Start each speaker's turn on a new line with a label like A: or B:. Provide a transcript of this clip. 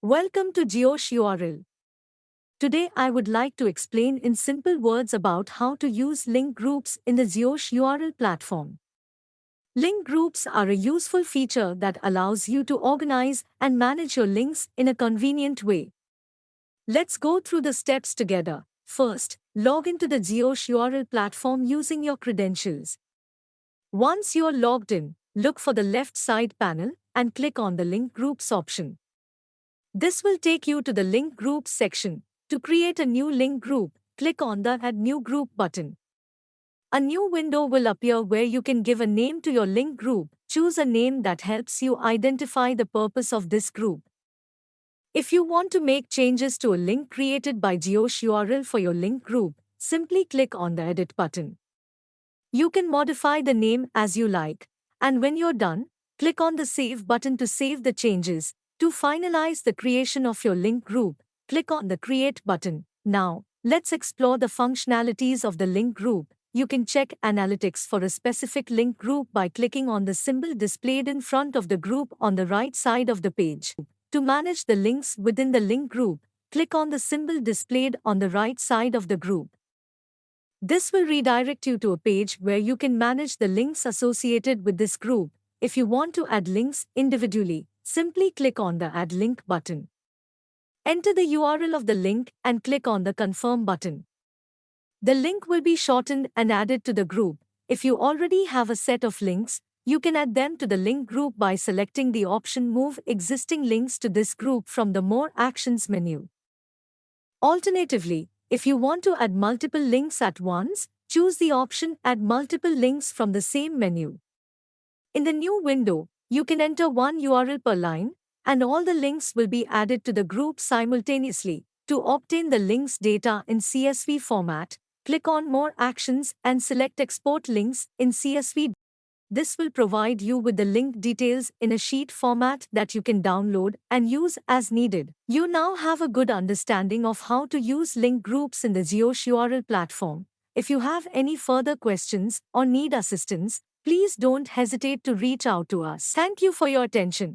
A: Welcome to JioSh URL. Today I would like to explain in simple words about how to use link groups in the JioSh URL platform. Link groups are a useful feature that allows you to organize and manage your links in a convenient way. Let's go through the steps together. First, log into the JioSh URL platform using your credentials. Once you're logged in, look for the left side panel and click on the link groups option. This will take you to the link groups section. To create a new link group, click on the Add New Group button. A new window will appear where you can give a name to your link group. Choose a name that helps you identify the purpose of this group. If you want to make changes to a link created by JioSh URL for your link group, simply click on the Edit button. You can modify the name as you like, and when you're done, click on the Save button to save the changes. To finalize the creation of your link group, click on the Create button. Now, let's explore the functionalities of the link group. You can check analytics for a specific link group by clicking on the symbol displayed in front of the group on the right side of the page. To manage the links within the link group, click on the symbol displayed on the right side of the group. This will redirect you to a page where you can manage the links associated with this group. If you want to add links individually, simply click on the Add Link button. Enter the URL of the link and click on the Confirm button. The link will be shortened and added to the group. If you already have a set of links, you can add them to the link group by selecting the option Move Existing Links to this group from the More Actions menu. Alternatively, if you want to add multiple links at once, choose the option Add Multiple Links from the same menu. In the new window, you can enter one URL per line, and all the links will be added to the group simultaneously. To obtain the links data in CSV format, click on More Actions and select Export Links in CSV. This will provide you with the link details in a sheet format that you can download and use as needed. You now have a good understanding of how to use link groups in the JioSh URL platform. If you have any further questions or need assistance, please don't hesitate to reach out to us. Thank you for your attention.